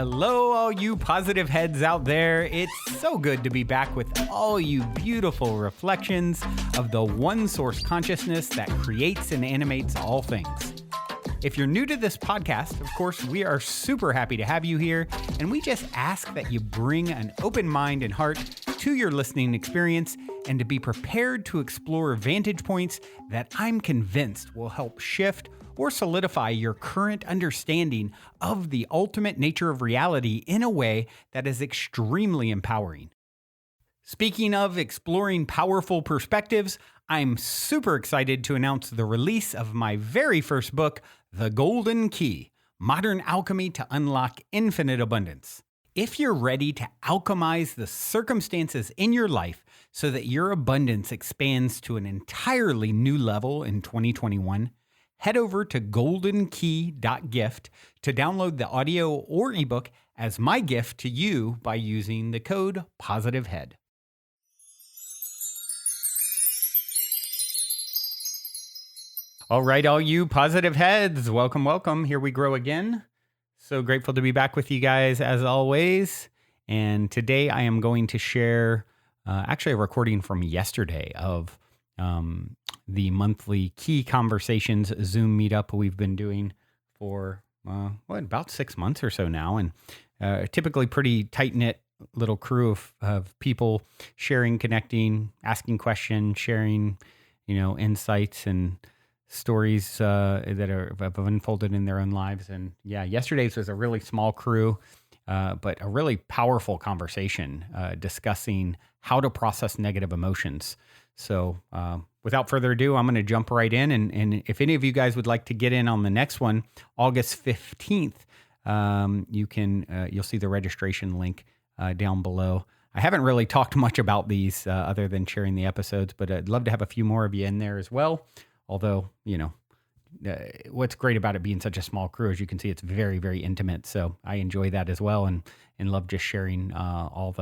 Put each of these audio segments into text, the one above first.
Hello, all you positive heads out there. It's so good to be back with all you beautiful reflections of the one source consciousness that creates and animates all things. If you're new to this podcast, of course, we are super happy to have you here, and we just ask that you bring an open mind and heart to your listening experience and to be prepared to explore vantage points that I'm convinced will help shift or solidify your current understanding of the ultimate nature of reality in a way that is extremely empowering. Speaking of exploring powerful perspectives, I'm super excited to announce the release of my very first book, The Golden Key: Modern Alchemy to Unlock Infinite Abundance. If you're ready to alchemize the circumstances in your life so that your abundance expands to an entirely new level in 2021, head over to goldenkey.gift to download the audio or ebook as my gift to you by using the code POSITIVEHEAD. All right, all you positive heads, welcome, welcome. Here we grow again. So grateful to be back with you guys as always. And today I am going to share actually a recording from yesterday of the monthly Key Conversations Zoom meetup we've been doing for, about 6 months or so now. And typically pretty tight-knit little crew of people sharing, connecting, asking questions, sharing, insights and stories that have unfolded in their own lives. And yeah, yesterday's was a really small crew, but a really powerful conversation discussing how to process negative emotions. So without further ado, I'm going to jump right in. And if any of you guys would like to get in on the next one, August 15th, you'll see the registration link down below. I haven't really talked much about these other than sharing the episodes, but I'd love to have a few more of you in there as well. Although, what's great about it being such a small crew, as you can see, it's very, very intimate. So I enjoy that as well, and love just sharing all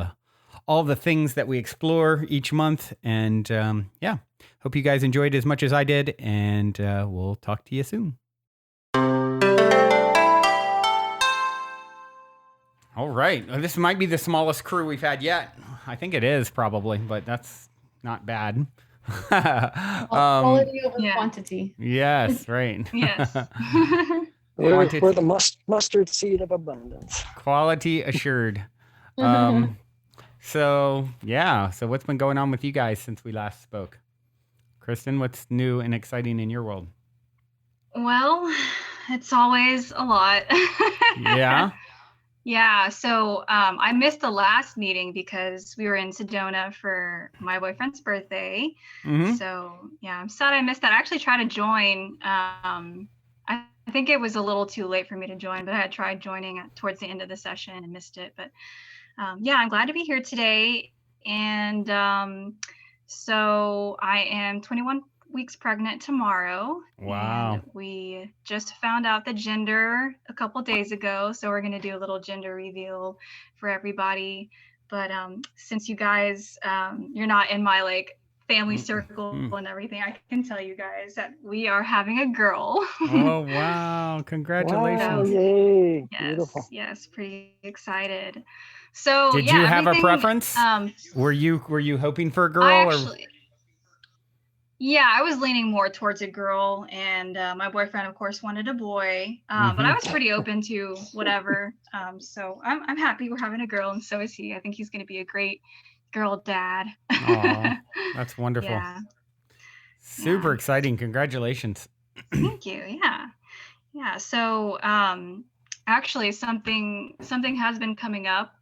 the things that we explore each month. And hope you guys enjoyed as much as I did, and we'll talk to you soon. All right, this might be the smallest crew we've had yet. I think it is probably, but that's not bad. Quality over quantity. Yes, right. Yes. We're the mustard seed of abundance. Quality assured. So what's been going on with you guys since we last spoke? Kristen, what's new and exciting in your world? Well, it's always a lot. Yeah. Yeah, so I missed the last meeting because we were in Sedona for my boyfriend's birthday. Mm-hmm. So yeah, I'm sad I missed that. I actually tried to join. I think it was a little too late for me to join, but I had tried joining towards the end of the session and missed it. But I'm glad to be here today. And so I am 21 weeks pregnant tomorrow. Wow. And we just found out the gender a couple days ago, so we're going to do a little gender reveal for everybody. But since you guys you're not in my family circle and everything, I can tell you guys that we are having a girl. Oh wow, congratulations. Wow, yay. Yes, Beautiful. yes, pretty excited. So did you have a preference? Were you hoping for a girl? Yeah, I was leaning more towards a girl, and my boyfriend, of course, wanted a boy. But I was pretty open to whatever. So I'm happy we're having a girl, and so is he. I think he's going to be a great girl dad. Aw, that's wonderful. Yeah. Super exciting. Congratulations. Thank you. Yeah. So actually, something has been coming up.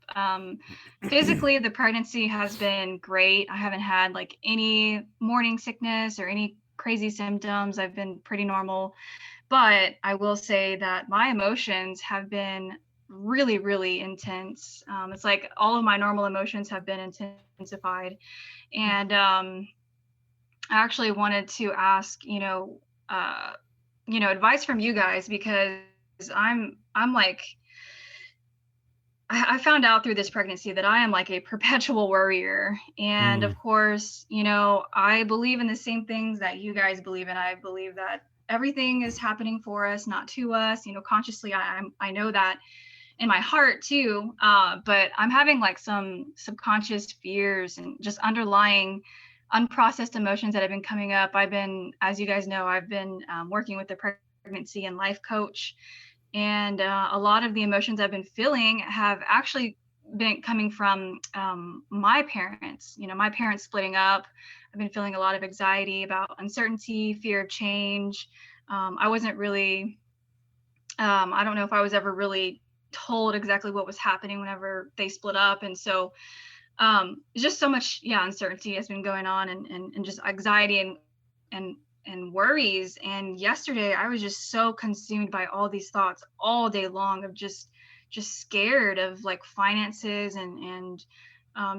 Physically, the pregnancy has been great. I haven't had any morning sickness or any crazy symptoms. I've been pretty normal, but I will say that my emotions have been really, really intense. It's like all of my normal emotions have been intensified. And I actually wanted to ask, advice from you guys, because I found out through this pregnancy that I am like a perpetual worrier. And of course, I believe in the same things that you guys believe in. I believe that everything is happening for us, not to us. Consciously, I know that. in my heart too. But I'm having like some subconscious fears and just underlying unprocessed emotions that have been coming up. As you guys know, I've been working with the pregnancy and life coach. And a lot of the emotions I've been feeling have actually been coming from my parents. My parents splitting up. I've been feeling a lot of anxiety about uncertainty, fear of change. I wasn't really, I don't know if I was ever really told exactly what was happening whenever they split up. And so just so much, uncertainty has been going on, and just anxiety and worries. And yesterday I was just so consumed by all these thoughts all day long of just scared of like finances and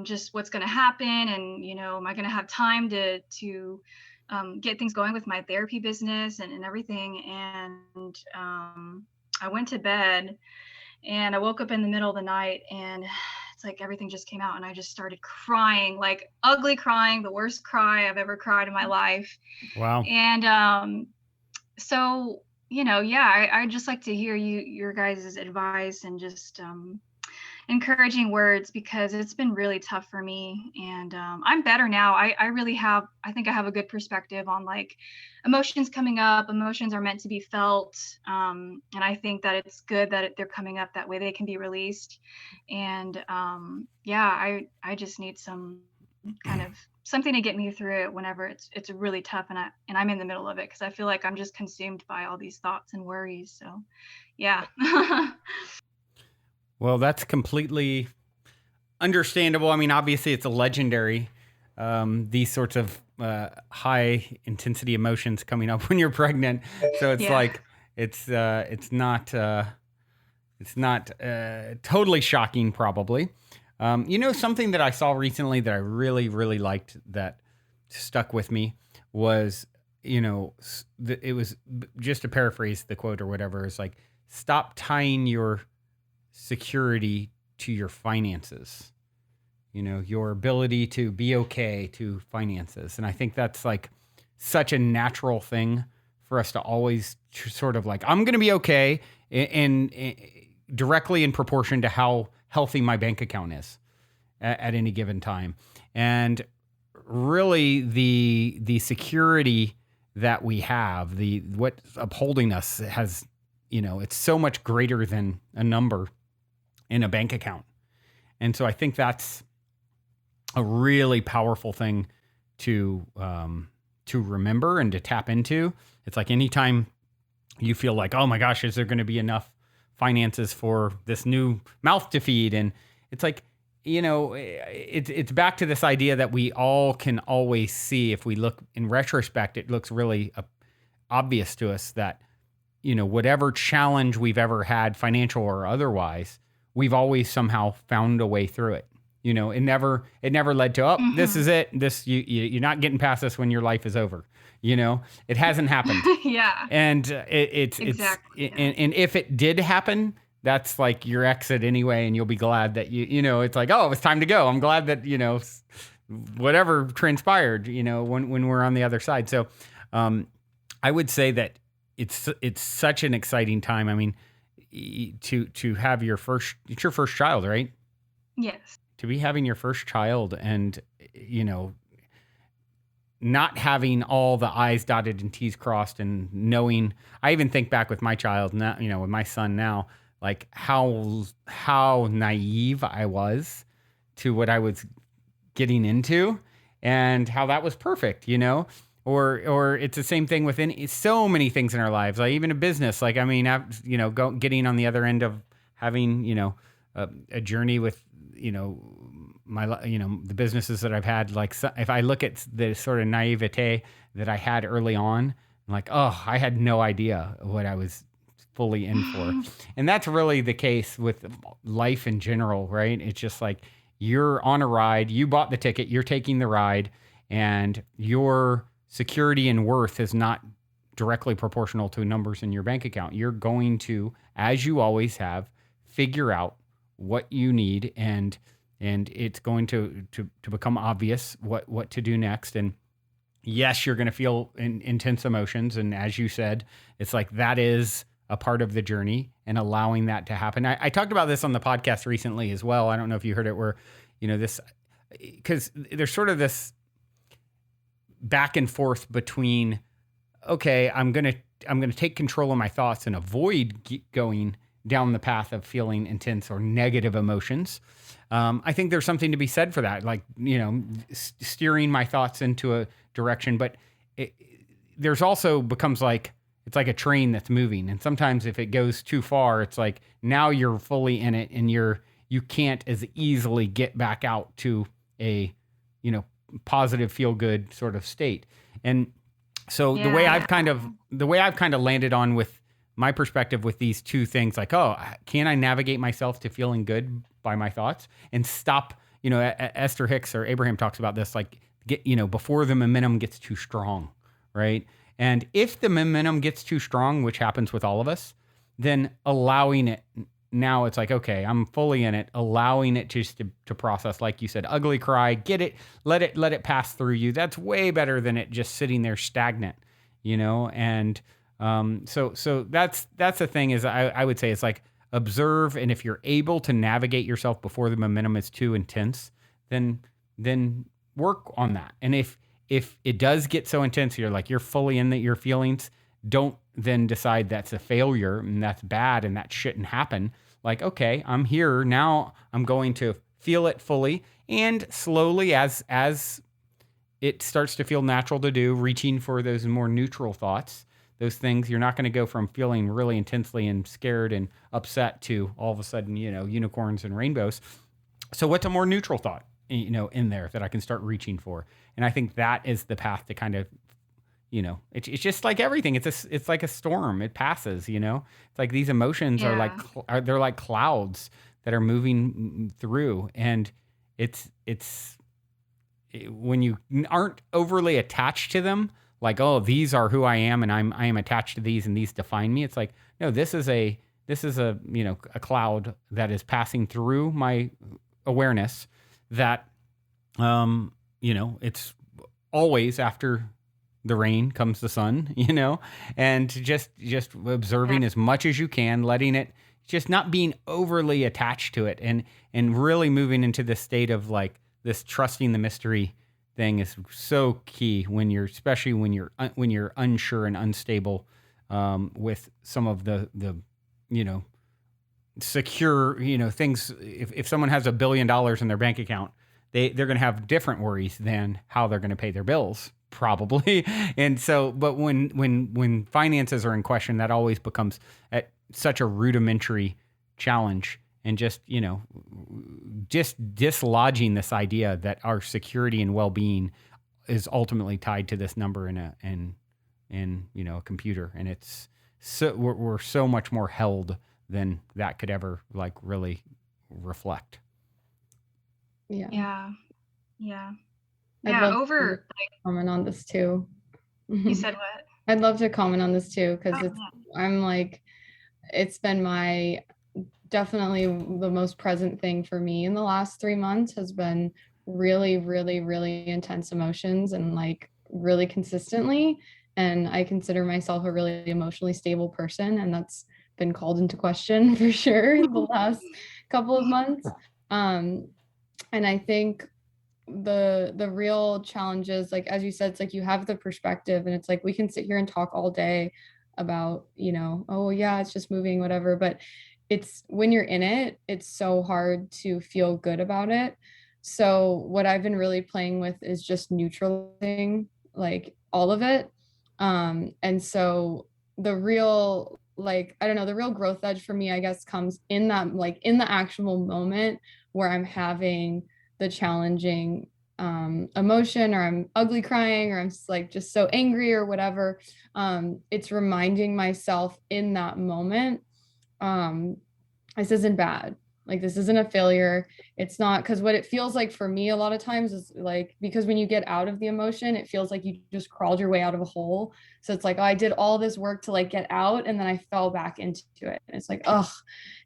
just what's going to happen. And, am I going to have time to get things going with my therapy business and everything. And I went to bed and I woke up in the middle of the night, and it's like everything just came out, and I just started crying, like ugly crying, the worst cry I've ever cried in my life. Wow. And so, I just like to hear your guys' advice and just encouraging words, because it's been really tough for me. And I'm better now. I think I have a good perspective on like emotions coming up. Emotions are meant to be felt. And I think that it's good that they're coming up, that way they can be released. And I just need some kind of something to get me through it whenever it's really tough, and I'm in the middle of it, because I feel like I'm just consumed by all these thoughts and worries. So yeah. Well, that's completely understandable. I mean, obviously, it's a legendary, these sorts of high intensity emotions coming up when you're pregnant. So it's like it's not totally shocking, probably. Something that I saw recently that I really, really liked that stuck with me was, it was just to paraphrase the quote or whatever. It's like, stop tying your security to your finances, your ability to be okay to finances. And I think that's like such a natural thing for us to always sort of like, I'm going to be okay, and directly in proportion to how healthy my bank account is at any given time. And really the security that we have, what's upholding us has, it's so much greater than a number in a bank account. And so I think that's a really powerful thing to remember and to tap into. It's like anytime you feel like, oh my gosh, is there going to be enough finances for this new mouth to feed? And it's like, it's back to this idea that we all can always see. If we look in retrospect, it looks really obvious to us that, whatever challenge we've ever had, financial or otherwise, we've always somehow found a way through it. It never led to, this is it. You're not getting past this when your life is over. It hasn't happened. Yeah. And Exactly. And if it did happen, that's like your exit anyway. And you'll be glad that it's like, oh, it's time to go. I'm glad that, whatever transpired, when we're on the other side. So, I would say that it's such an exciting time. I mean, to have it's your first child, right? Yes. To be having your first child and, not having all the I's dotted and T's crossed, and knowing, I even think back with my child now, with my son now, like how naive I was to what I was getting into, and how that was perfect, or it's the same thing within so many things in our lives, like even a business. Like, I mean, getting on the other end of having, a journey with, the businesses that I've had. Like, if I look at the sort of naivete that I had early on, I'm like, oh, I had no idea what I was fully in for. And that's really the case with life in general, right? It's just like, you're on a ride, you bought the ticket, you're taking the ride, and your security and worth is not directly proportional to numbers in your bank account. You're going to, as you always have, figure out what you need, and it's going to become obvious what to do next. And yes, you're going to feel intense emotions. And as you said, it's like, that is a part of the journey and allowing that to happen. I talked about this on the podcast recently as well. I don't know if you heard it, where, this, because there's sort of this back and forth between, okay, I'm going to take control of my thoughts and avoid going down the path of feeling intense or negative emotions. I think there's something to be said for that, like, steering my thoughts into a direction, but there's also becomes like, it's like a train that's moving. And sometimes if it goes too far, it's like now you're fully in it and you can't as easily get back out to a, positive, feel good sort of state. And so the way I've kind of landed on with my perspective with these two things, like, oh, can I navigate myself to feeling good by my thoughts and stop, Esther Hicks or Abraham talks about this, like, before the momentum gets too strong, right? And if the momentum gets too strong, which happens with all of us, then allowing it, now it's like, okay, I'm fully in it, allowing it just to process, like you said, ugly cry, get it, let it pass through you. That's way better than it just sitting there stagnant, and so that's the thing is I would say it's like observe, and if you're able to navigate yourself before the momentum is too intense, then work on that. And if it does get so intense, you're fully in your feelings, don't then decide that's a failure and that's bad and that shouldn't happen. Like, okay, I'm here now. I'm going to feel it fully and slowly as it starts to feel natural to do, reaching for those more neutral thoughts, those things. You're not going to go from feeling really intensely and scared and upset to all of a sudden, unicorns and rainbows. So what's a more neutral thought, in there that I can start reaching for? And I think that is the path to kind of, it's just like everything. It's like a storm. It passes, It's like these emotions they're like clouds that are moving through. And it's when you aren't overly attached to them, like, oh, these are who I am and I am attached to these and these define me. It's like, no, this is a a cloud that is passing through my awareness that, it's always after the rain comes the sun, and just observing as much as you can, letting it, just not being overly attached to it, and really moving into this state of like this trusting the mystery thing is so key especially when you're unsure and unstable, with some of the secure, things. If someone has $1 billion in their bank account, they're going to have different worries than how they're going to pay their bills, probably. And so, but when finances are in question, that always becomes such a rudimentary challenge. And just dislodging this idea that our security and well-being is ultimately tied to this number in a computer. And it's so we're so much more held than that could ever like really reflect. Yeah. Over comment on this too. You said what? I'd love to comment on this too, because I'm like, it's been definitely the most present thing for me in the last 3 months has been really, really, really intense emotions, and like really consistently. And I consider myself a really emotionally stable person, and that's been called into question for sure the last couple of months. And I think the real challenge is, like, as you said, it's like you have the perspective, and it's like we can sit here and talk all day about, oh yeah, it's just moving, whatever. But it's when you're in it, it's so hard to feel good about it. So what I've been really playing with is just neutralizing like all of it. And so the real, like, I don't know, the real growth edge for me, I guess, comes in that, like, in the actual moment where I'm having the challenging emotion, or I'm ugly crying, or I'm just so angry or whatever. It's reminding myself in that moment, this isn't bad. Like, this isn't a failure. It's not, because what it feels like for me a lot of times is like, because when you get out of the emotion, it feels like you just crawled your way out of a hole. So it's like, oh, I did all this work to like get out, and then I fell back into it. And it's like, ugh.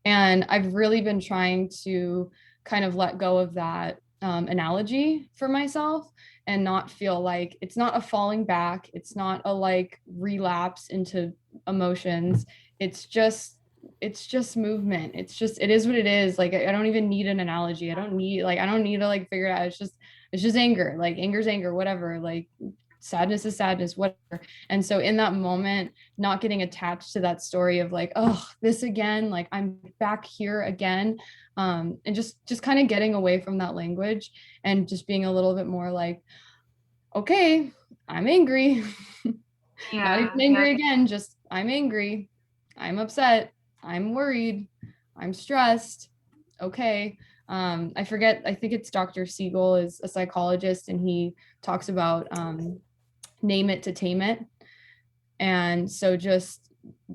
And I've really been trying to kind of let go of that, analogy for myself, and not feel like it's not a falling back. It's not a like relapse into emotions. It's just movement. It is what it is. Like I don't even need an analogy. I don't need to like figure it out. It's just anger. Like anger's anger, whatever. Like sadness is sadness, whatever. And so in that moment, not getting attached to that story of like, oh, this again, like I'm back here again. And just kind of getting away from that language and just being a little bit more like, okay, I'm angry. Not even angry again, just I'm angry. I'm upset. I'm worried. I'm stressed. Okay. I forget, I think it's Dr. Siegel is a psychologist, and he talks about name it to tame it. And so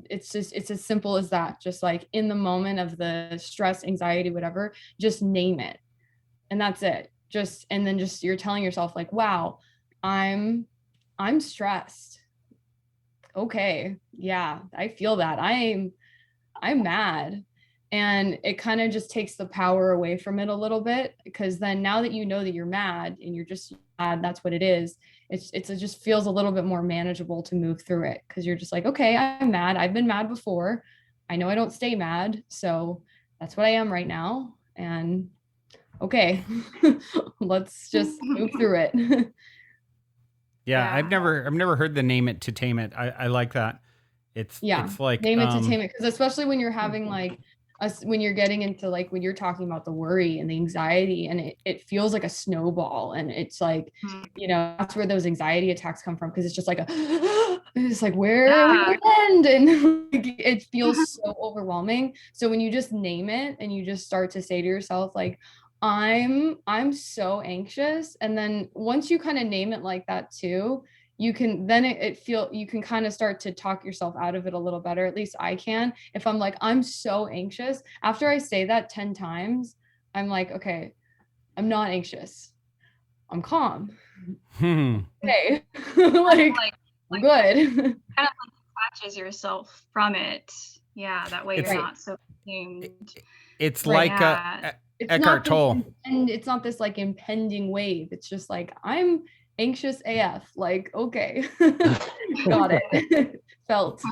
it's as simple as that. Just like in the moment of the stress, anxiety, whatever, just name it. And that's it. And then you're telling yourself like, wow, I'm stressed. Okay. Yeah, I feel that. I'm mad. And it kind of just takes the power away from it a little bit, because then now that you know that you're mad and you're just mad, that's what it is. It just feels a little bit more manageable to move through it, because you're just like, okay, I'm mad. I've been mad before. I know I don't stay mad. So that's what I am right now. And okay, let's just move through it. Yeah, I've never heard the name it to tame it. I like that. It's like name it to tame it, because especially when you're having like when you're getting into like when you're talking about the worry and the anxiety, and it feels like a snowball, and it's like, you know, that's where those anxiety attacks come from, because it's just like it's like where are we gonna end, and like, it feels so overwhelming. So when you just name it and you just start to say to yourself like, I'm so anxious, and then once you kind of name it like that too, you can then you can kind of start to talk yourself out of it a little better. At least I can. If I'm like, I'm so anxious, after I say that 10 times, I'm like, okay, I'm not anxious. I'm calm. Okay. like good. Kind of like detaches yourself from it. Yeah, that way you're not so consumed. It's like Eckhart Tolle. And it's not this like impending wave. It's just like, I'm anxious AF, like, okay. Got it. Felt.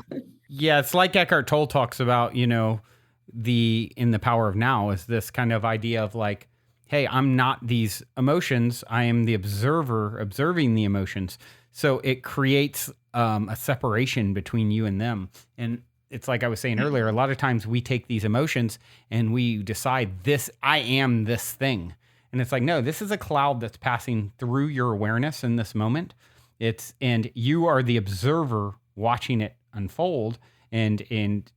Yeah, it's like Eckhart Tolle talks about, you know, in the power of now is this kind of idea of like, hey, I'm not these emotions. I am the observer observing the emotions. So it creates a separation between you and them. And it's like I was saying earlier, a lot of times we take these emotions and we decide I am this thing. And it's like, no, this is a cloud that's passing through your awareness in this moment. And you are the observer watching it unfold. And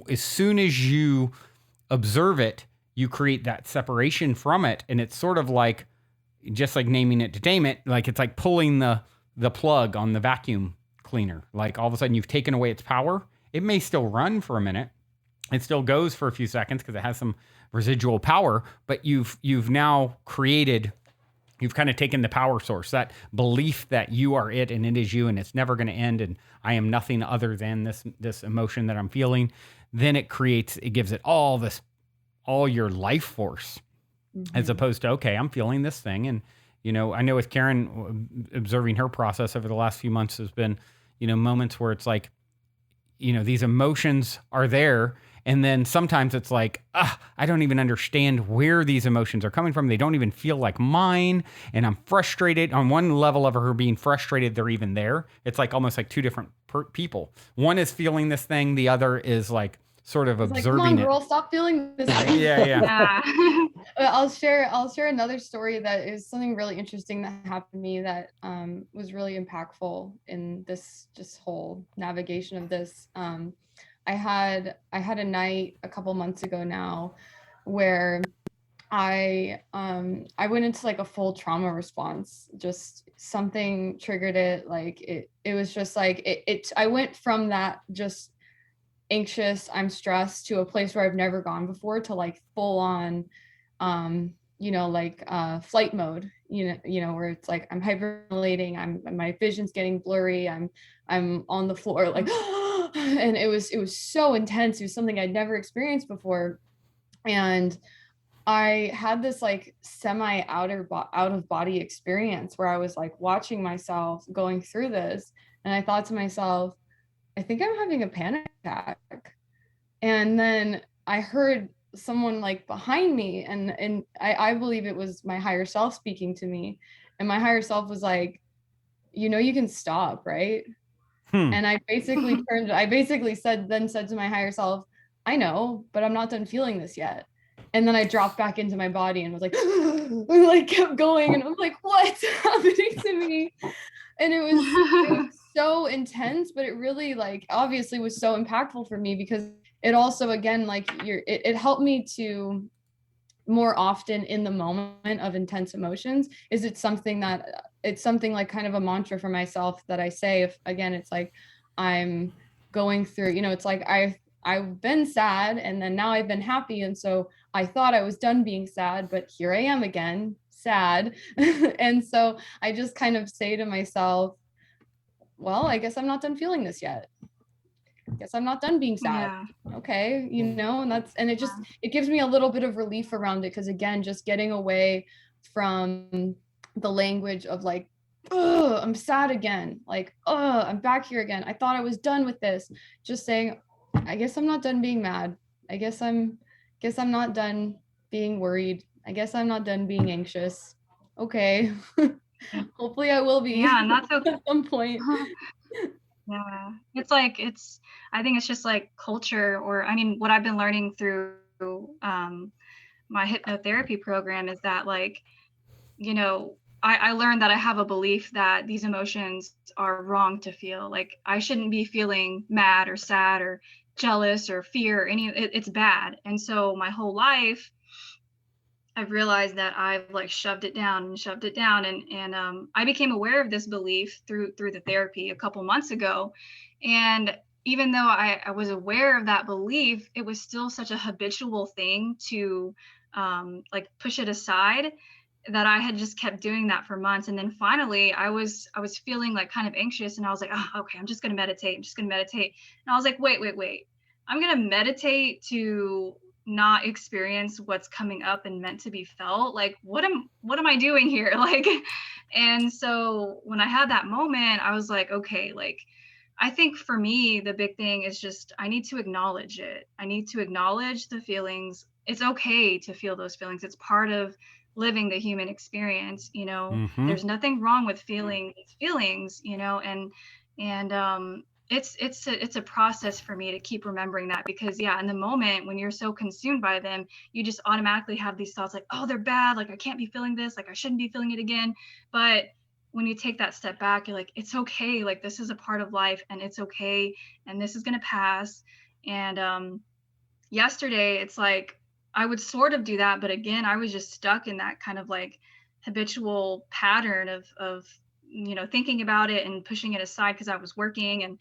as soon as you observe it, you create that separation from it. And it's sort of like, just like naming it to tame it, like it's like pulling the plug on the vacuum cleaner. Like all of a sudden you've taken away its power. It may still run for a minute. It still goes for a few seconds because it has some residual power, but you've now created, you've kind of taken the power source, that belief that you are it and it is you and it's never going to end and I am nothing other than this emotion that I'm feeling. Then it gives it all your life force, as opposed to, okay, I'm feeling this thing. And, you know, I know with Karen, observing her process over the last few months has been, you know, moments where it's like, you know, these emotions are there. And then sometimes it's like, I don't even understand where these emotions are coming from. They don't even feel like mine. And I'm frustrated. On one level of her being frustrated, they're even there. It's like almost like two different people. One is feeling this thing. The other is like sort of observing it. Come on, girl, stop feeling this. Yeah. I'll share another story that is something really interesting that happened to me that was really impactful in this just whole navigation of this. I had a night a couple months ago now where I went into like a full trauma response. Just something triggered it. Like it was just like I went from that just anxious, I'm stressed, to a place where I've never gone before, to like full on flight mode, you know, where it's like I'm hyperventilating, my vision's getting blurry, I'm on the floor like and it was so intense. It was something I'd never experienced before. And I had this like semi out of body experience where I was like watching myself going through this, and I thought to myself, I think I'm having a panic attack. And then I heard someone like behind me, and I believe it was my higher self speaking to me, and my higher self was like, you know, you can stop, right? And I basically said to my higher self, I know, but I'm not done feeling this yet. And then I dropped back into my body and was like, like kept going. And I'm like, what's happening to me? And it was so intense, but it really like obviously was so impactful for me because it also, again, like it helped me to more often in the moment of intense emotions. It's something like kind of a mantra for myself that I say, if again it's like I'm going through, you know, it's like I've been sad and then now I've been happy, and so I thought I was done being sad, but here I am again sad. And so I just kind of say to myself, well, I guess I'm not done feeling this yet. Guess I'm not done being sad. Yeah. Okay, you know, and it gives me a little bit of relief around it, because again, just getting away from the language of like, oh, I'm sad again, like, oh, I'm back here again, I thought I was done with this. Just saying, I guess I'm not done being mad. I guess I'm not done being worried. I guess I'm not done being anxious. Okay. Hopefully I will be. Yeah, and that's okay. At some point. Yeah, I think it's just like culture, or I mean, what I've been learning through my hypnotherapy program is that, like, you know, I learned that I have a belief that these emotions are wrong to feel. Like, I shouldn't be feeling mad or sad or jealous or fear or it's bad. And so my whole life I've realized that I've like shoved it down and shoved it down, and I became aware of this belief through the therapy a couple months ago. And even though I was aware of that belief, it was still such a habitual thing to like push it aside, that I had just kept doing that for months. And then finally I was feeling like kind of anxious, and I was like, oh, okay, I'm just gonna meditate. And I was like, wait. I'm gonna meditate to not experience what's coming up and meant to be felt. Like, what am I doing here? Like, and so when I had that moment, I was like, okay, like, I think for me the big thing is just I need to acknowledge it. I need to acknowledge the feelings. It's okay to feel those feelings. It's part of living the human experience, you know. There's nothing wrong with feeling these feelings, you know. And it's a process for me to keep remembering that, because yeah, in the moment when you're so consumed by them, you just automatically have these thoughts like, oh, they're bad, like I can't be feeling this, like I shouldn't be feeling it again. But when you take that step back, you're like, it's okay, like this is a part of life, and it's okay, and this is going to pass. And yesterday it's like I would sort of do that, but again, I was just stuck in that kind of like habitual pattern of you know, thinking about it and pushing it aside because I was working.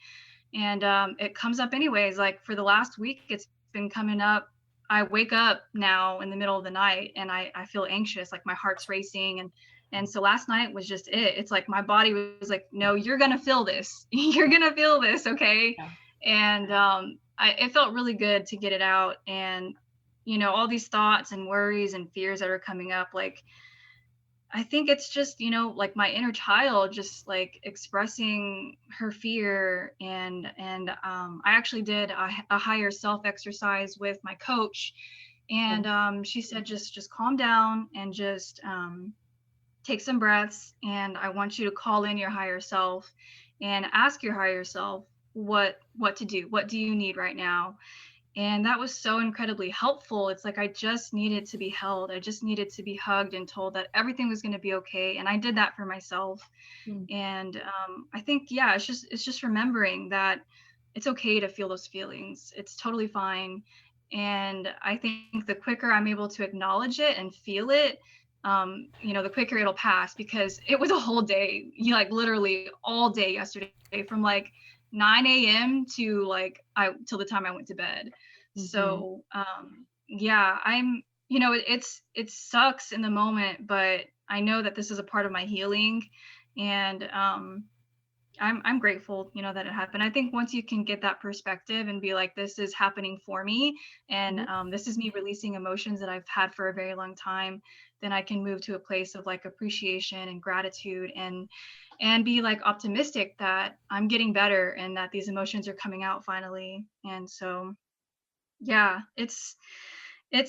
And it comes up anyways. Like for the last week, it's been coming up. I wake up now in the middle of the night and I feel anxious, like my heart's racing. And so last night was just it. It's like my body was like, no, you're gonna feel this. You're gonna feel this, okay? Yeah. And it felt really good to get it out. And you know, all these thoughts and worries and fears that are coming up, like I think it's just, you know, like my inner child just like expressing her fear. And I actually did a higher self exercise with my coach, and she said just calm down and just take some breaths, and I want you to call in your higher self and ask your higher self what to do. What do you need right now? And that was so incredibly helpful. It's like I just needed to be held. I just needed to be hugged and told that everything was going to be okay. And I did that for myself. And I think, yeah, it's just remembering that it's okay to feel those feelings. It's totally fine. And I think the quicker I'm able to acknowledge it and feel it, you know, the quicker it'll pass, because it was a whole day, you know, like literally all day yesterday, from like 9 a.m. to like till the time I went to bed. So yeah, I'm, you know, it sucks in the moment, but I know that this is a part of my healing. And I'm grateful, you know, that it happened. I think once you can get that perspective and be like, this is happening for me, and this is me releasing emotions that I've had for a very long time, then I can move to a place of like appreciation and gratitude, and be like optimistic that I'm getting better and that these emotions are coming out finally. And so, yeah, it's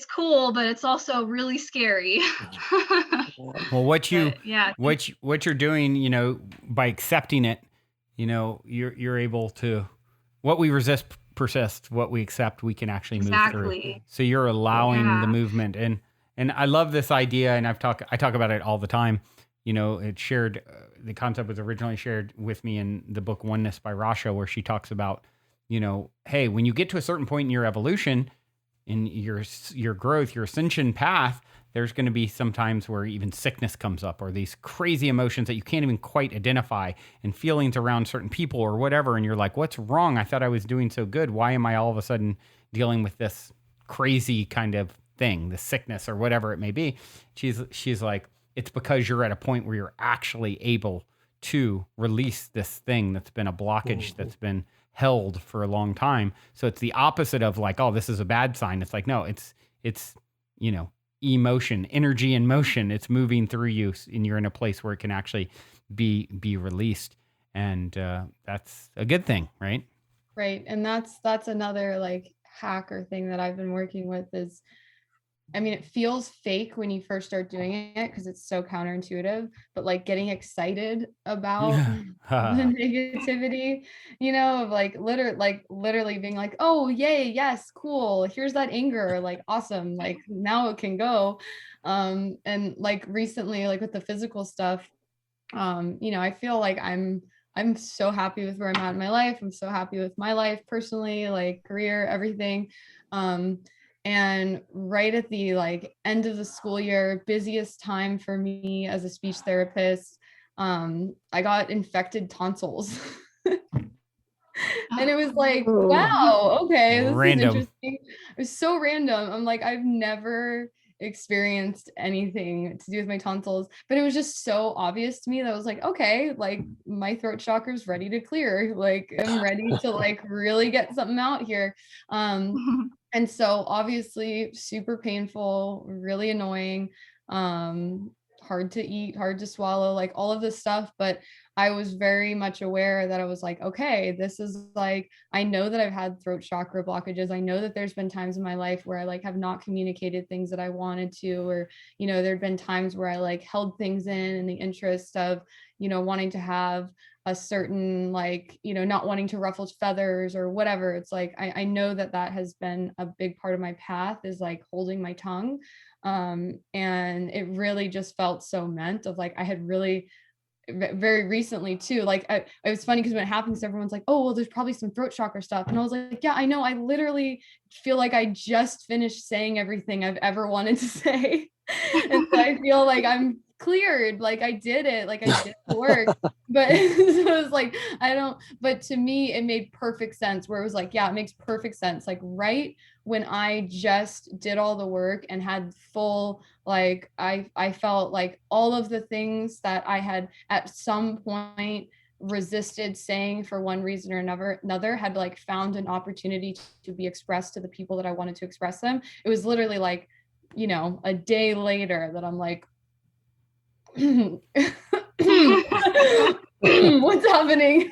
cool, but it's also really scary. Well, what Yeah, you're doing, you know, by accepting it, you know, you're able to, what we resist persists, what we accept, we can actually move through. exactly. So you're allowing the Yeah. movement, and I love this idea, and I talk about it all the time. You know, it shared, the concept was originally shared with me in the book Oneness by Rasha, where she talks about, you know, hey, when you get to a certain point in your evolution, in your growth, your ascension path, there's going to be some times where even sickness comes up, or these crazy emotions that you can't even quite identify, and feelings around certain people or whatever. And you're like, what's wrong? I thought I was doing so good. Why am I all of a sudden dealing with this crazy kind of thing, the sickness or whatever it may be? She's like, it's because you're at a point where you're actually able to release this thing that's been a blockage, that's been held for a long time. So it's the opposite of like, oh, this is a bad sign. It's like, no, it's, you know, emotion, energy in motion. It's moving through you, and you're in a place where it can actually be released. And that's a good thing, right? Right. And that's another like hack or thing that I've been working with is, I mean, it feels fake when you first start doing it because it's so counterintuitive, but like getting excited about the negativity, you know, of like literally being like, oh, yay, yes, cool. Here's that anger, like awesome. Like now it can go. And like recently, like with the physical stuff, you know, I feel like I'm so happy with where I'm at in my life. I'm so happy with my life personally, like career, everything. And right at the like end of the school year, busiest time for me as a speech therapist, I got infected tonsils. And it was like, wow, okay, this is interesting. It was so random. I'm like, I've never experienced anything to do with my tonsils, but it was just so obvious to me that I was like, okay, like my throat chakra is ready to clear. Like I'm ready to like really get something out here. And so obviously super painful, really annoying, hard to eat, hard to swallow, like all of this stuff. But I was very much aware that I was like, okay, this is like, I know that I've had throat chakra blockages. I know that there's been times in my life where I like have not communicated things that I wanted to, or, you know, there'd been times where I like held things in the interest of, you know, wanting to have a certain like, you know, not wanting to ruffle feathers or whatever. It's like, I know that that has been a big part of my path is like holding my tongue. And it really just felt so meant of like, I had really very recently too, like it was funny because when it happens everyone's like, oh well, there's probably some throat chakra stuff, and I was like, yeah, I know, I literally feel like I just finished saying everything I've ever wanted to say. And so I feel like I'm cleared, like I did it, like I did the work. But so it was like, I don't, but to me it made perfect sense, where it was like, yeah, it makes perfect sense, like right when I just did all the work and had full, like I felt like all of the things that I had at some point resisted saying for one reason or another had like found an opportunity to be expressed to the people that I wanted to express them. It was literally like, you know, a day later that I'm like, what's happening?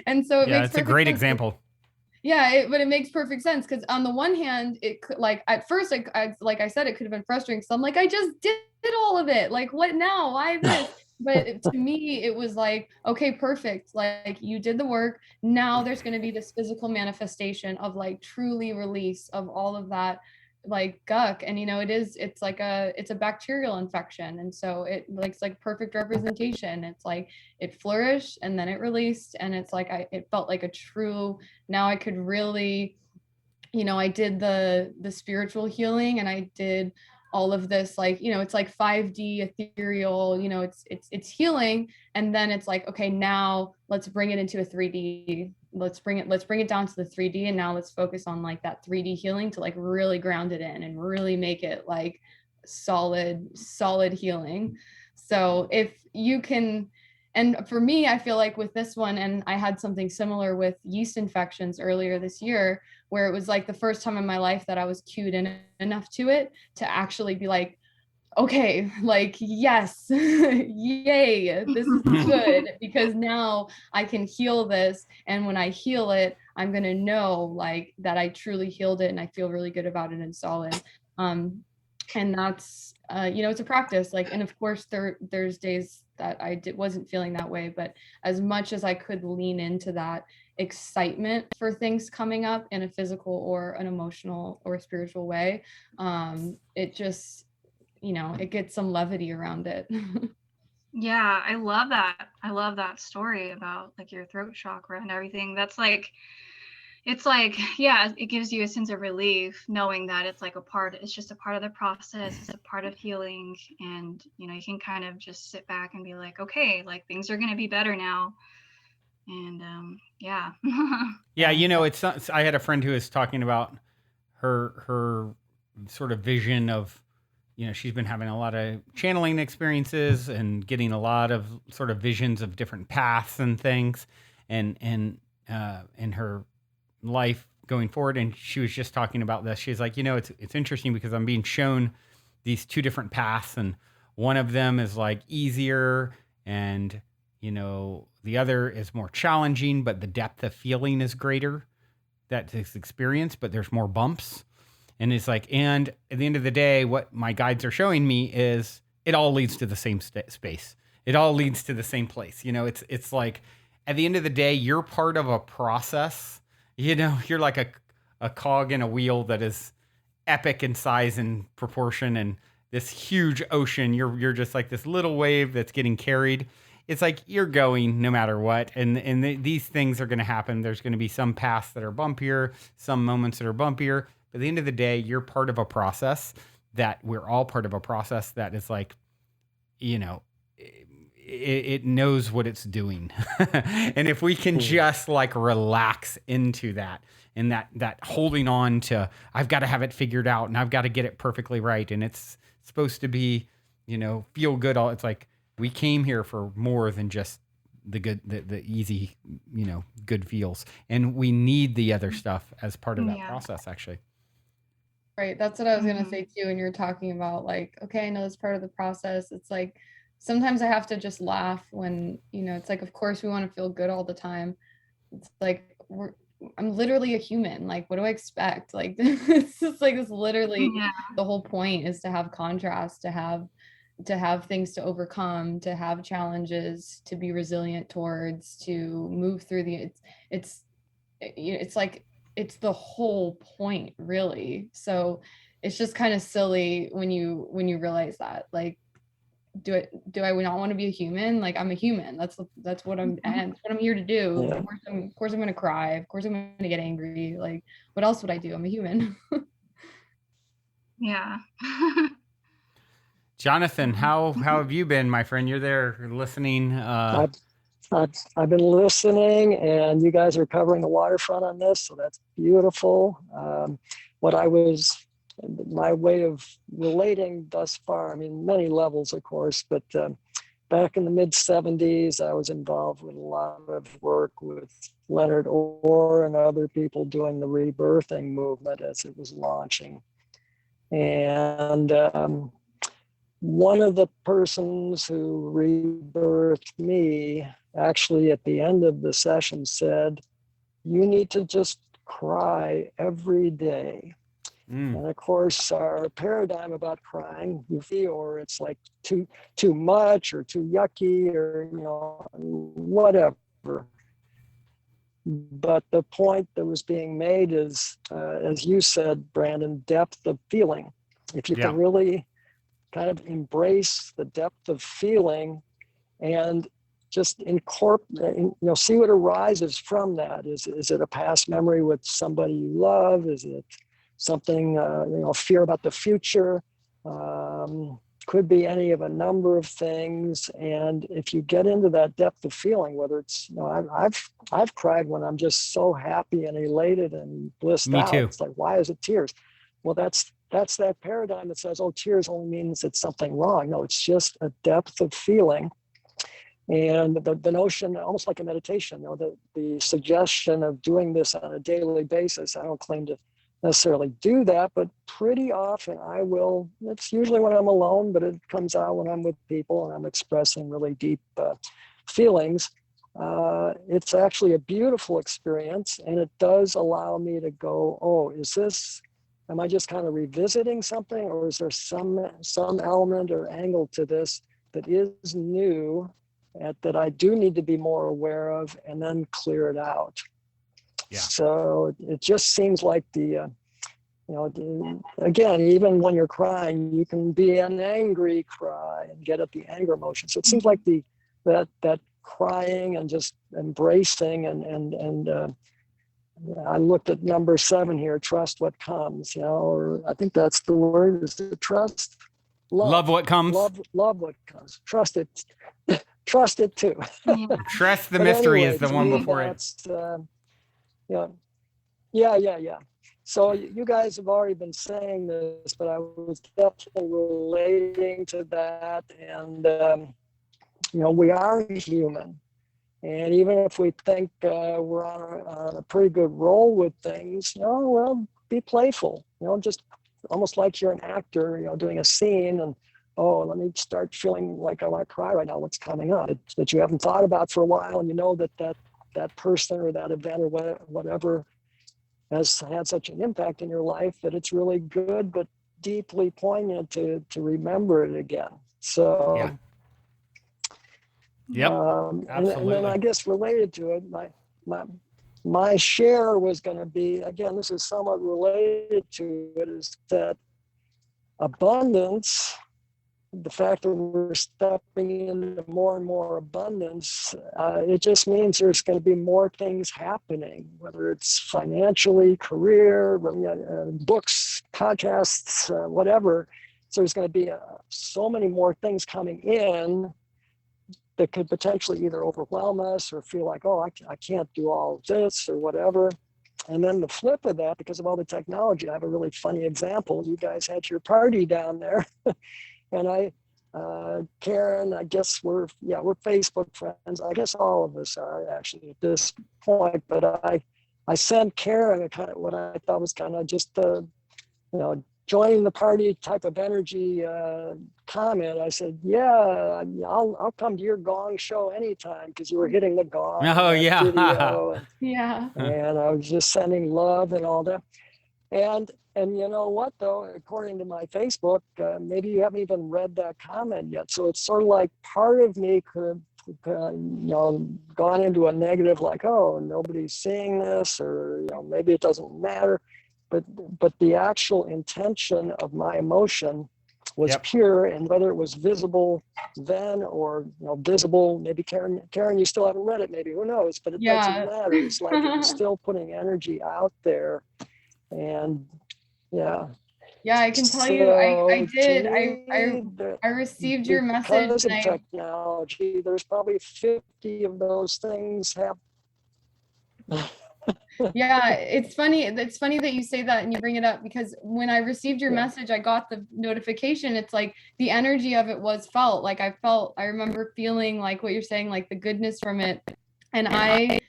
And so it makes it's a great sense. example. Yeah, but it makes perfect sense because on the one hand, it could like at first, I like I said, it could have been frustrating. So I'm like, I just did all of it. Like, what now? Why this? But to me, it was like, okay, perfect. Like you did the work. Now there's going to be this physical manifestation of like truly release of all of that like guck. And you know, it's like it's a bacterial infection, and so it's like perfect representation. It's like it flourished and then it released, and it's like it felt like a true, now I could really, you know, I did the spiritual healing, and I did all of this, like, you know, it's like 5D ethereal, you know, it's healing, and then it's like, okay, now let's bring it into a 3D, let's bring it down to the 3D, and now let's focus on like that 3D healing to like really ground it in and really make it like solid healing. So if you can, And for me, I feel like with this one, and I had something similar with yeast infections earlier this year, where it was like the first time in my life that I was cued in enough to it to actually be like, okay, like, yes, yay, this is good, because now I can heal this. And when I heal it, I'm going to know like that I truly healed it and I feel really good about it and solid. And that's, it's a practice. Like, and of course there's days that wasn't feeling that way, but as much as I could lean into that excitement for things coming up in a physical or an emotional or a spiritual way, it just, it gets some levity around it. Yeah, I love that. I love that story about like your throat chakra and everything. That's like, it's like, yeah, it gives you a sense of relief knowing that it's like it's just a part of the process. It's a part of healing. And, you can kind of just sit back and be like, okay, like things are going to be better now. And yeah. Yeah, I had a friend who was talking about her sort of vision of, she's been having a lot of channeling experiences and getting a lot of sort of visions of different paths and things, and in her life going forward. And she was just talking about this. She's like, it's interesting because I'm being shown these two different paths, and one of them is like easier, and the other is more challenging, but the depth of feeling is greater. That is experienced, but there's more bumps. And it's like, and at the end of the day, what my guides are showing me is it all leads to the same space. It all leads to the same place. It's like at the end of the day, you're part of a process. You're like a cog in a wheel that is epic in size and proportion, and this huge ocean. You're just like this little wave that's getting carried. It's like you're going no matter what, and these things are going to happen. There's going to be some paths that are bumpier, some moments that are bumpier. But at the end of the day, you're part of a process that we're all part of a process that is like, it knows what it's doing. And if we can just like relax into that, and that holding on to, I've got to have it figured out and I've got to get it perfectly right. And it's supposed to be, feel good. It's like we came here for more than just the good, the easy, good feels. And we need the other stuff as part of that process, actually. Right. That's what I was going to say too. When you're talking about like, okay, I know that's part of the process. It's like, sometimes I have to just laugh when, it's like, of course we want to feel good all the time. It's like, I'm literally a human. Like, what do I expect? Like, it's just like, it's literally the whole point is to have contrast, to have things to overcome, to have challenges, to be resilient towards, to move through it's like, it's the whole point really. So it's just kind of silly when you realize that, like, do I not want to be a human? Like, I'm a human. That's what I'm, and what I'm here to do. Yeah. Of course I'm going to cry. Of course I'm going to get angry. Like, what else would I do? I'm a human. Yeah. Jonathan, how have you been, my friend? You're there listening. I've been listening, and you guys are covering the waterfront on this, so that's beautiful. My way of relating thus far, I mean, many levels, of course, but back in the mid-'70s, I was involved with a lot of work with Leonard Orr and other people doing the rebirthing movement as it was launching. And one of the persons who rebirthed me actually at the end of the session said, you need to just cry every day. And of course, our paradigm about crying, you feel, or it's like too much or too yucky or whatever. But the point that was being made is, as you said, Brandon, depth of feeling. If you can really kind of embrace the depth of feeling and just incorporate, see what arises from that. Is it a past memory with somebody you love? Is it something, fear about the future? Could be any of a number of things. And if you get into that depth of feeling, whether it's, I've cried when I'm just so happy and elated and blissed out. Me too. It's like, why is it tears? Well, that's that paradigm that says, oh, tears only means it's something wrong. No, it's just a depth of feeling. And the notion, almost like a meditation, the suggestion of doing this on a daily basis. I don't claim to necessarily do that, but pretty often I will. It's usually when I'm alone, but it comes out when I'm with people and I'm expressing really deep feelings. It's actually a beautiful experience, and it does allow me to go, oh, am I just kind of revisiting something, or is there some element or angle to this that is new, that I do need to be more aware of, and then clear it out? Yeah. So it just seems like again, even when you're crying, you can be an angry cry and get at the anger emotion. So it seems like that crying and just embracing and I looked at number 7 here, trust what comes, or I think that's the word, is it trust? Love what comes. Love what comes. Trust it. Trust it too. Trust the mystery is the one before it. Yeah. So you guys have already been saying this, but I was definitely relating to that. And, we are human. And even if we think we're on a pretty good roll with things, be playful, just almost like you're an actor, doing a scene and, oh, let me start feeling like I want to cry right now. What's coming up that you haven't thought about for a while, and that person or that event or whatever has had such an impact in your life that it's really good, but deeply poignant to remember it again. So, yeah. Yep. Absolutely. And then I guess related to it, my share was going to be, again, this is somewhat related to it, is that abundance, the fact that we're stepping into more and more abundance, it just means there's going to be more things happening, whether it's financially, career, books, podcasts, whatever. So there's going to be so many more things coming in that could potentially either overwhelm us or feel like, oh, I can't do all of this or whatever. And then the flip of that, because of all the technology, I have a really funny example. You guys had your party down there. And Karen, I guess we're Facebook friends. I guess all of us are actually at this point. But I sent Karen what I thought was kind of just joining the party type of energy comment. I said, yeah, I'll come to your gong show anytime, because you were hitting the gong. Oh, yeah. Video Yeah. and I was just sending love and all that. And you know what, though, according to my Facebook, maybe you haven't even read that comment yet. So it's sort of like part of me could have gone into a negative, like, oh, nobody's seeing this, or maybe it doesn't matter. But the actual intention of my emotion was pure, and whether it was visible then or visible, maybe Karen, you still haven't read it, maybe, who knows? But it doesn't matter. It's like it's still putting energy out there, and I can tell you, I did. I received your message. Because of technology, there's probably 50 of those things happening. Yeah, it's funny. It's funny that you say that and you bring it up, because when I received your message, I got the notification. It's like the energy of it was felt. Like I remember feeling like what you're saying, like the goodness from it. And I'm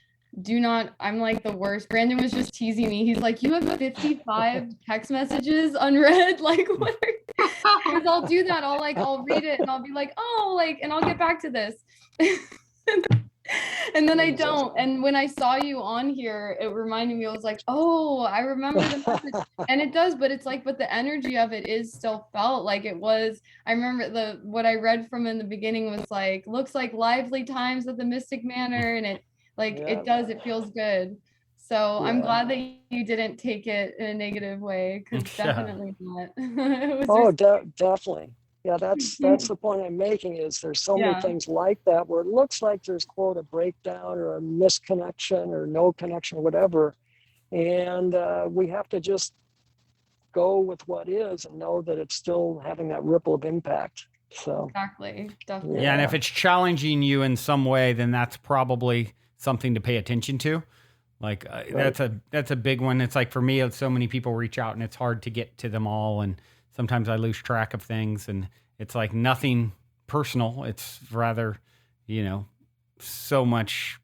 like the worst. Brandon was just teasing me. He's like, you have 55 text messages unread. Like, what are you? Because I'll do that. I'll read it and I'll be like, oh, and I'll get back to this. And then I don't. And when I saw you on here, it reminded me, I was like, oh, I remember the message. And it does, but it's like, but the energy of it is still felt like it was. I remember what I read from in the beginning was like, looks like lively times at the Mystic Manor. And it it feels good. So I'm glad that you didn't take it in a negative way, because definitely not. Definitely. Yeah, that's the point I'm making, is there's so many things like that where it looks like there's, quote, a breakdown or a misconnection or no connection or whatever. And we have to just go with what is and know that it's still having that ripple of impact. So exactly, definitely. Yeah, and if it's challenging you in some way, then that's probably something to pay attention to. Like that's a big one. It's like, for me, so many people reach out and it's hard to get to them all, and sometimes I lose track of things, and it's like nothing personal. It's rather, you know, so much.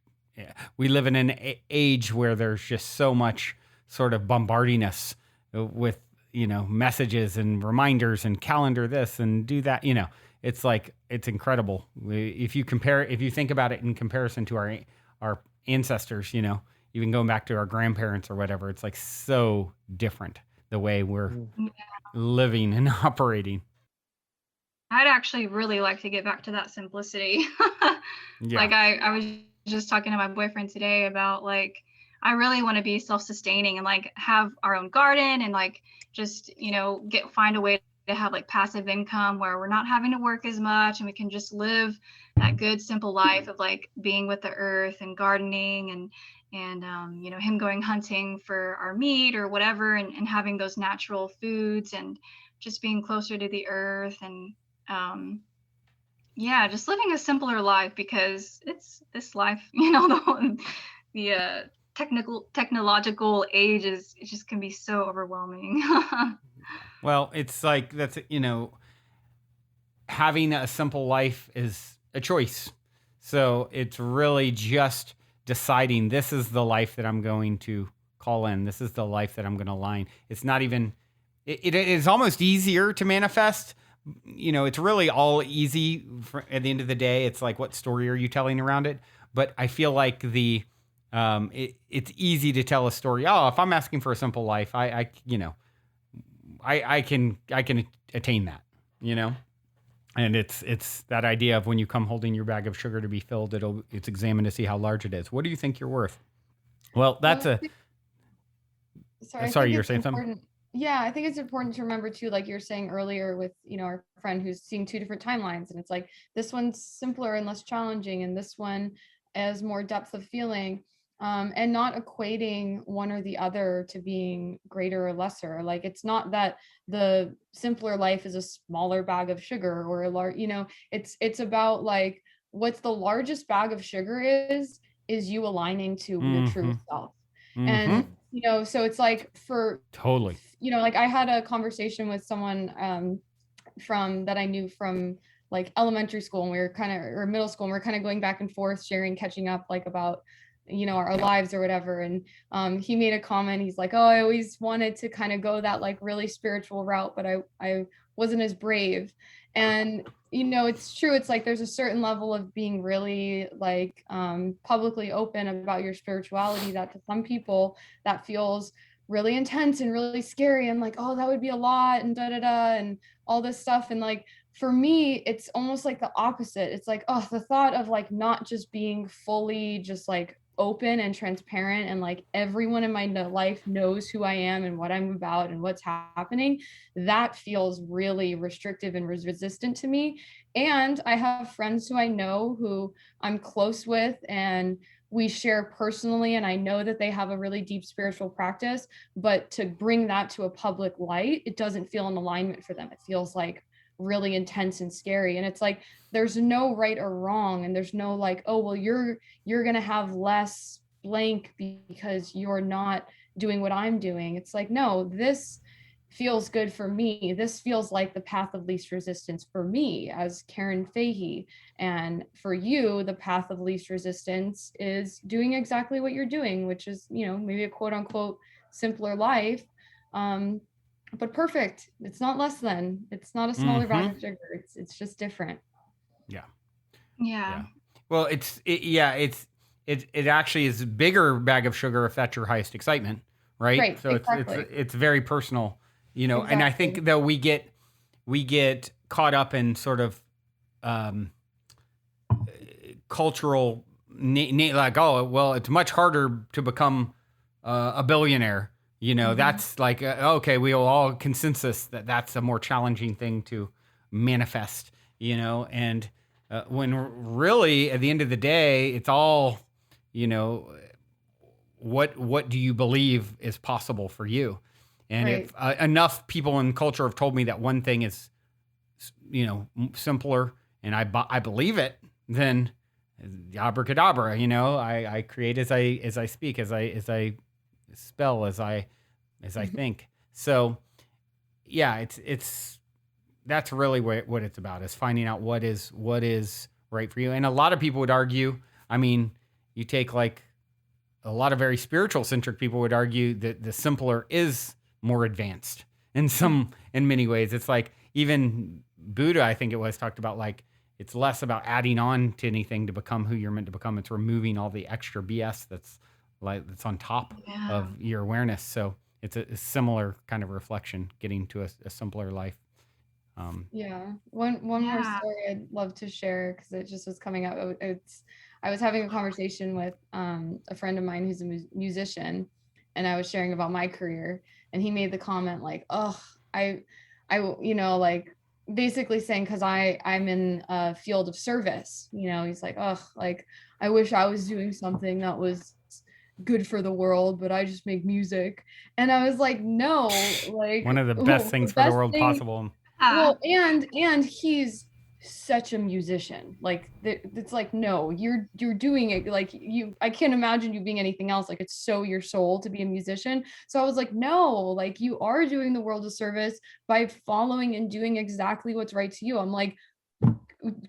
We live in an age where there's just so much sort of bombarding us with, you know, messages and reminders and calendar this and do that. You know, it's like, it's incredible. If you think about it in comparison to our ancestors, you know, even going back to our grandparents or whatever, it's like so different the way we're living and operating. I'd actually really like to get back to that simplicity. Yeah. Like I was just talking to my boyfriend today about like I really want to be self-sustaining and like have our own garden and like just, you know, find a way to have like passive income where we're not having to work as much and we can just live that good simple life of like being with the earth and gardening and you know, him going hunting for our meat or whatever and having those natural foods and just being closer to the earth and yeah, just living a simpler life because it's this life, you know, the technological age it just can be so overwhelming. Well, it's like that's, you know, having a simple life is a choice. So it's really just deciding this is the life that I'm going to call in. This is the life that I'm going to align. It's not even, it is almost easier to manifest. You know, it's really all easy at the end of the day. It's like, what story are you telling around it? But I feel like it's easy to tell a story. Oh, if I'm asking for a simple life, I can attain that, you know? And it's that idea of when you come holding your bag of sugar to be filled, it's examined to see how large it is. What do you think you're worth? Well, that's sorry, you're saying something? Yeah, I think it's important to remember too, like you're saying earlier with, you know, our friend who's seeing two different timelines and it's like this one's simpler and less challenging and this one has more depth of feeling. And not equating one or the other to being greater or lesser. Like it's not that the simpler life is a smaller bag of sugar or a large, you know, it's about like what's the largest bag of sugar is you aligning to your true self. And you know, so it's like for totally, you know, like I had a conversation with someone from that I knew from like elementary school and we were kind of or middle school and we are kind of going back and forth sharing catching up like about, you know, our lives or whatever. And he made a comment. He's like, oh, I always wanted to kind of go that like really spiritual route, but I wasn't as brave. And, you know, it's true. It's like there's a certain level of being really like publicly open about your spirituality that to some people that feels really intense and really scary and like, oh, that would be a lot and da da da and all this stuff. And like for me, it's almost like the opposite. It's like, oh, the thought of like not just being fully just like open and transparent and like everyone in my life knows who I am and what I'm about and what's happening, that feels really restrictive and resistant to me. And I have friends who I know who I'm close with and we share personally, and I know that they have a really deep spiritual practice, but to bring that to a public light, it doesn't feel in alignment for them. It feels like really intense and scary. And it's like there's no right or wrong, and there's no like, oh well, you're gonna have less blank because you're not doing what I'm doing. It's like, no, this feels good for me. This feels like the path of least resistance for me as Karen Fahey. And for you, the path of least resistance is doing exactly what you're doing, which is, you know, maybe a quote unquote simpler life. But perfect. It's not less than. It's not a smaller bag of sugar. It's just different. Yeah. Well, it actually is a bigger bag of sugar if that's your highest excitement, right? So exactly. it's very personal, you know. Exactly. And I think that we get caught up in sort of cultural like, oh well, it's much harder to become a billionaire. You know, that's like, okay, we all consensus that that's a more challenging thing to manifest, you know, and when really at the end of the day, it's all, you know, what do you believe is possible for you? And if enough people in culture have told me that one thing is, you know, simpler and I believe it, then abracadabra, you know, I create as I speak, as I spell, as I think. So yeah, it's that's really what it's about, is finding out what is right for you. And a lot of people would argue, I mean, you take like a lot of very spiritual centric people would argue that the simpler is more advanced in many ways. It's like even Buddha, I think it was, talked about like it's less about adding on to anything to become who you're meant to become. It's removing all the extra BS that's on top of your awareness. So it's a similar kind of reflection, getting to a simpler life. One more story I'd love to share because it just was coming up. I was having a conversation with a friend of mine who's a musician, and I was sharing about my career, and he made the comment like, "Oh, I, like basically saying because I'm in a field of service, he's like, oh, like I wish I was doing something that was good for the world, but I just make music." And I was like, no, like one of the best things for the world possible. Well, and he's such a musician. Like it's like, no, you're doing it like I can't imagine you being anything else. Like it's so your soul to be a musician. So I was like, no, like you are doing the world a service by following and doing exactly what's right to you. I'm like,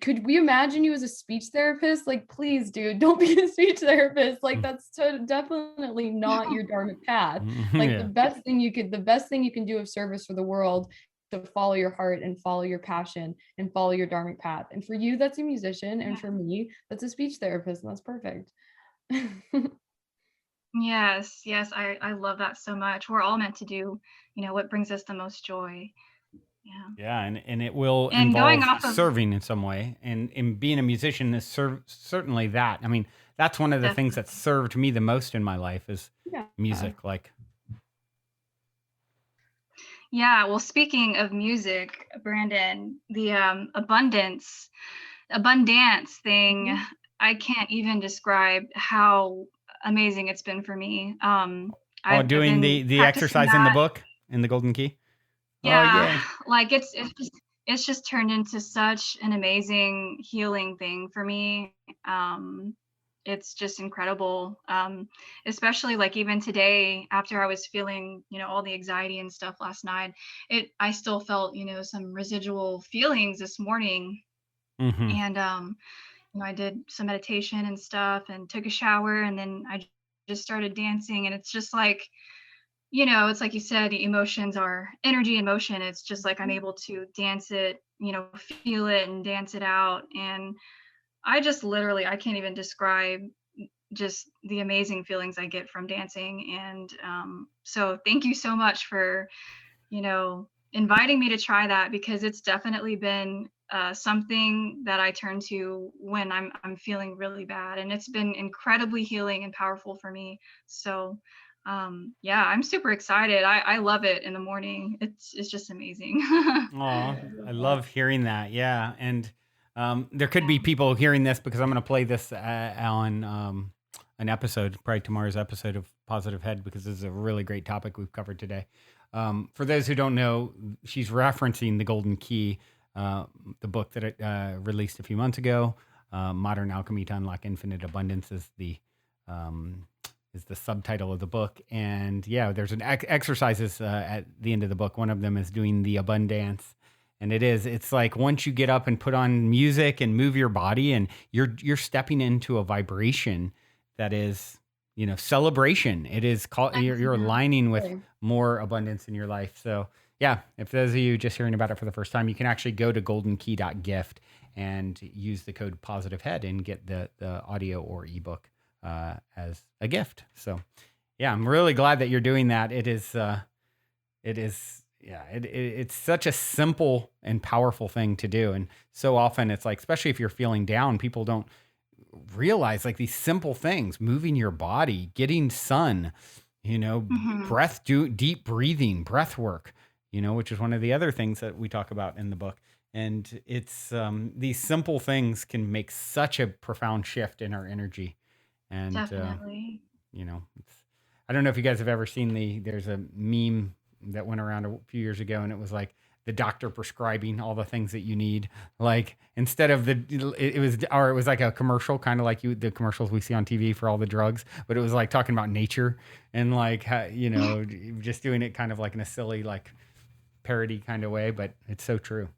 could we imagine you as a speech therapist? Like, please, dude, don't be a speech therapist. Like that's definitely not your dharmic path. Like the best thing you can do of service for the world to follow your heart and follow your passion and follow your dharmic path. And for you, that's a musician. And for me, that's a speech therapist. And that's perfect. Yes. I love that so much. We're all meant to do, what brings us the most joy. Yeah. And it will involve serving in some way. And being a musician is certainly that. I mean, that's one of the things that served me the most in my life is music. Like, yeah, well, speaking of music, Brandon, the abundance thing, I can't even describe how amazing it's been for me. Doing the exercise in the book, in the Golden Key. Yeah, like it's just turned into such an amazing healing thing for me. It's just incredible. Especially like even today, after I was feeling, all the anxiety and stuff last night, I still felt, some residual feelings this morning. Mm-hmm. And, I did some meditation and stuff and took a shower, and then I just started dancing. And it's just like, it's like you said, emotions are energy in motion. It's just like I'm able to dance it, feel it and dance it out. And I just literally, I can't even describe just the amazing feelings I get from dancing. And so thank you so much for, inviting me to try that, because it's definitely been something that I turn to when I'm feeling really bad. And it's been incredibly healing and powerful for me. So I'm super excited. I love it in the morning. It's just amazing. Aw, I love hearing that. Yeah. And there could be people hearing this because I'm going to play this on an episode, probably tomorrow's episode of Positive Head, because this is a really great topic we've covered today. For those who don't know, she's referencing The Golden Key, the book that it released a few months ago. Modern Alchemy to Unlock Infinite Abundance is the subtitle of the book. And there's an exercises at the end of the book. One of them is doing the abundance. And it's like once you get up and put on music and move your body, and you're stepping into a vibration that is, celebration. It is called, you're aligning with more abundance in your life. So if those of you just hearing about it for the first time, you can actually go to goldenkey.gift and use the code PositiveHead and get the audio or ebook as a gift. So I'm really glad that you're doing that. It's such a simple and powerful thing to do. And so often it's like, especially if you're feeling down, people don't realize like these simple things, moving your body, getting sun, breath, deep breathing, breath work, which is one of the other things that we talk about in the book. And it's these simple things can make such a profound shift in our energy. And, definitely. I don't know if you guys have ever seen there's a meme that went around a few years ago, and it was like the doctor prescribing all the things that you need. Like instead of it was like a commercial, kind of like the commercials we see on TV for all the drugs, but it was like talking about nature and like, how, just doing it kind of like in a silly, like parody kind of way, but it's so true.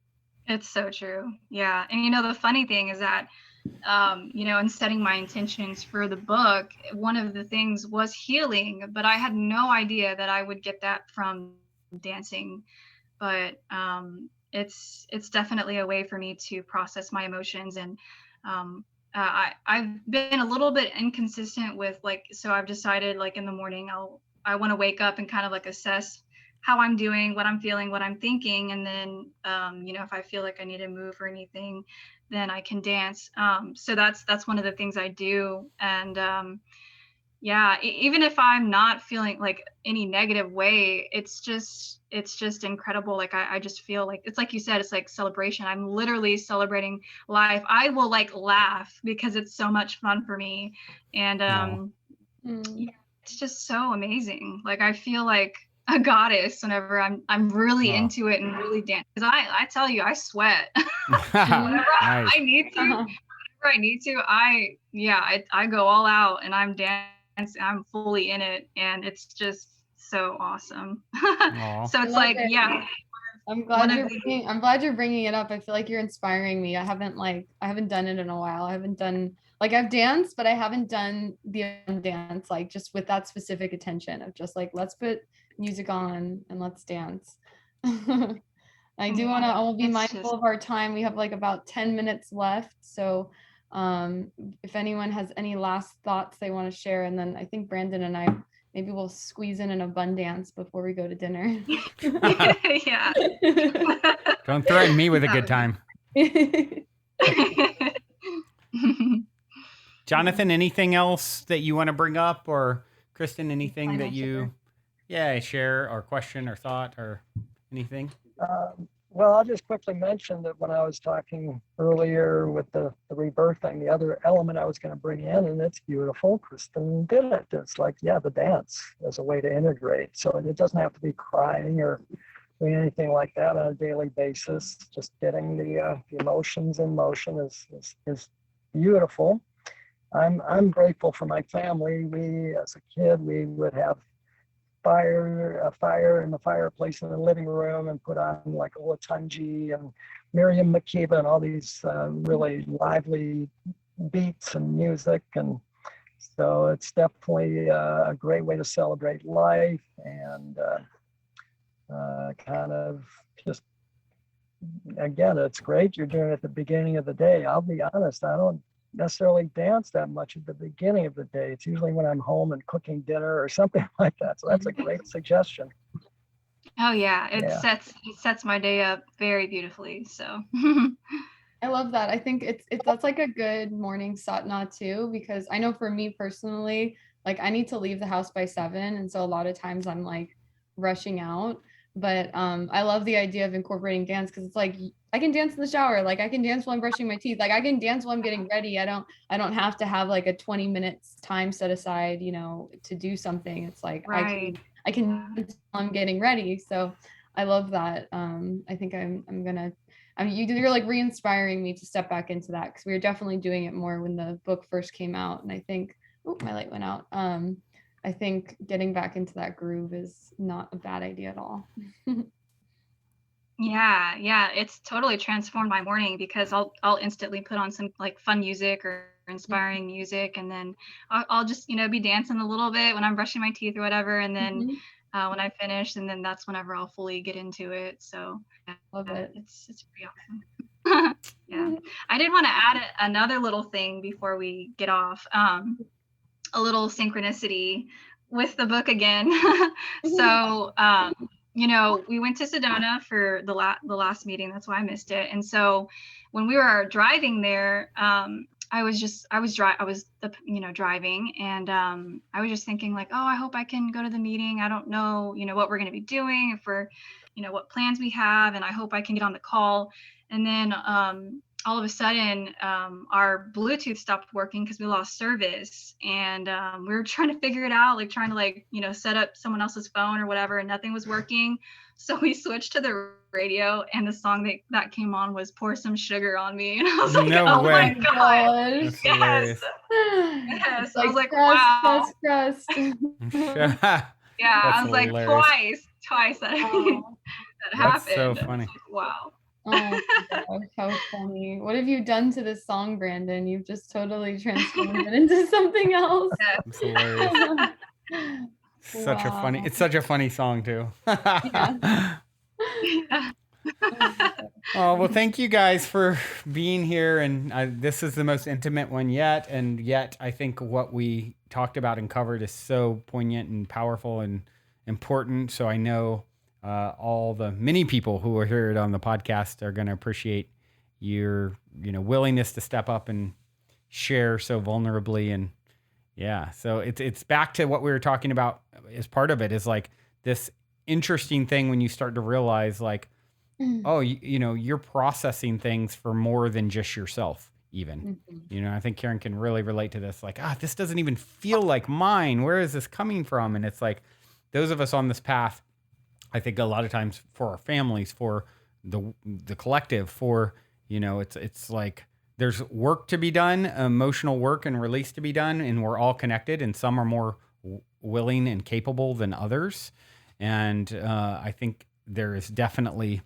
It's so true. Yeah. And the funny thing is that and setting my intentions for the book, one of the things was healing, but I had no idea that I would get that from dancing. But it's definitely a way for me to process my emotions. And I've been a little bit inconsistent with, like, so I've decided, like, in the morning I want to wake up and kind of like assess how I'm doing, what I'm feeling, what I'm thinking, and then if I feel like I need to move or anything, then I can dance. So that's one of the things I do. And yeah, even if I'm not feeling like any negative way, it's just incredible. Like I just feel like, it's like you said, it's like celebration. I'm literally celebrating life. I will like laugh because it's so much fun for me. And yeah, it's just so amazing. Like I feel like a goddess whenever I'm really into it and really dance. Because I tell you, I sweat whenever Nice. I need to. Whenever I need to, I go all out and I'm dancing. I'm fully in it, and it's just so awesome. So it's like, yeah. I'm glad you're bringing it up. I feel like you're inspiring me. I haven't done it in a while. I haven't done, like, I've danced, but I haven't done the dance, like, just with that specific attention of just like, let's put music on and let's dance. I will be mindful of our time. We have like about 10 minutes left. So if anyone has any last thoughts they want to share, and then I think Brandon and I, maybe we'll squeeze in an abundance before we go to dinner. Yeah. Don't threaten me with a good time. Jonathan, anything else that you want to bring up, or Kristen, anything that you share, or question or thought or anything? Well, I'll just quickly mention that when I was talking earlier with the rebirthing, the other element I was going to bring in, and it's beautiful, Kristen did it. It's like, the dance as a way to integrate. So it doesn't have to be crying or doing anything like that on a daily basis. Just getting the emotions in motion is beautiful. I'm grateful for my family. We, as a kid, we would have a fire in the fireplace in the living room and put on like Olatunji and Miriam Makeba and all these really lively beats and music. And so it's definitely a great way to celebrate life and kind of just, again, it's great you're doing it at the beginning of the day. I'll be honest, I don't necessarily dance that much at the beginning of the day. It's usually when I'm home and cooking dinner or something like that. So that's a great suggestion. Oh yeah, it sets my day up very beautifully. So I love that. I think that's like a good morning satna too, because I know for me personally, like I need to leave the house by 7, and so a lot of times I'm like rushing out. But I love the idea of incorporating dance, because it's like I can dance in the shower, like I can dance while I'm brushing my teeth, like I can dance while I'm getting ready. I don't have to have like a 20 minutes time set aside, to do something. It's like right. I can dance while I'm getting ready. So I love that. I think you're like re-inspiring me to step back into that, because we were definitely doing it more when the book first came out. And I think, my light went out. I think getting back into that groove is not a bad idea at all. Yeah, it's totally transformed my morning, because I'll instantly put on some like fun music or inspiring music, and then I'll just be dancing a little bit when I'm brushing my teeth or whatever, and then when I finish, and then that's whenever I'll fully get into it. So love it. It's pretty awesome. Yeah, I did want to add another little thing before we get off. A little synchronicity with the book again. So we went to Sedona for the last meeting. That's why I missed it. And so when we were driving there, I was driving, and I was just thinking like, oh, I hope I can go to the meeting. I don't know, what we're going to be doing, if we're, what plans we have, and I hope I can get on the call. And then all of a sudden, our Bluetooth stopped working because we lost service, and we were trying to figure it out, like trying to set up someone else's phone or whatever, and nothing was working. So we switched to the radio, and the song that came on was "Pour Some Sugar on Me," and I was like, no "Oh way. my god!" That's hilarious. Yes. I was like, wow. Yeah, I was hilarious. Like twice that happened. That's so funny. Wow. Oh my gosh, how funny. What have you done to this song, Brandon? You've just totally transformed it into something else. It's hilarious. Wow. It's such a funny song too. Yeah. Yeah. Oh, well, thank you guys for being here. And this is the most intimate one yet. And yet, I think what we talked about and covered is so poignant and powerful and important. So I know all the many people who are here on the podcast are going to appreciate your, willingness to step up and share so vulnerably. And yeah, so it's back to what we were talking about as part of it is like this interesting thing when you start to realize like, oh, you're processing things for more than just yourself, even. I think Karen can really relate to this. Like, this doesn't even feel like mine. Where is this coming from? And it's like those of us on this path, I think a lot of times for our families, for the collective, for, it's like there's work to be done, emotional work and release to be done, and we're all connected, and some are more willing and capable than others. And I think there is definitely,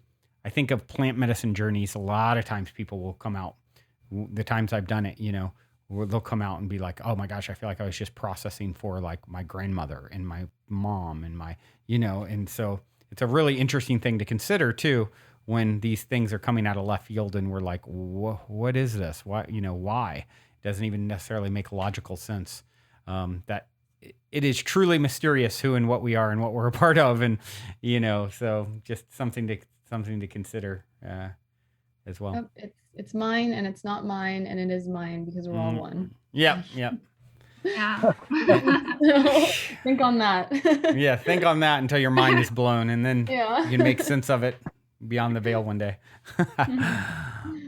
I think of plant medicine journeys. A lot of times people will come out, the times I've done it, they'll come out and be like, oh my gosh, I feel like I was just processing for like my grandmother and my mom and my, and so it's a really interesting thing to consider too, when these things are coming out of left field and we're like, what is this? Why, why? It doesn't even necessarily make logical sense. That it is truly mysterious who and what we are and what we're a part of. And, so just something to consider as well. Yep, it's mine and it's not mine and it is mine because we're all one. Yep. Yeah. Think on that. Yeah, think on that until your mind is blown, and then you can make sense of it beyond the veil one day.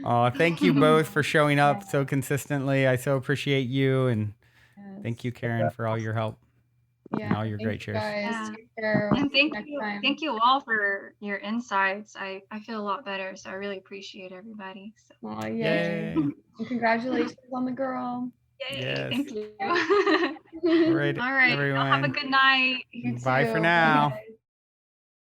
Oh, thank you both for showing up so consistently. I so appreciate you, and thank you, Karen, for all your help. Yeah, and all your great shares. Yeah. Take care. And Next time. thank you all for your insights. I feel a lot better, so I really appreciate everybody. So. Oh, yay. Yay. And congratulations on the girl. Yay, Yes. thank you. All right, All right, everyone. y'all have a good night. You Bye too. for now. Bye.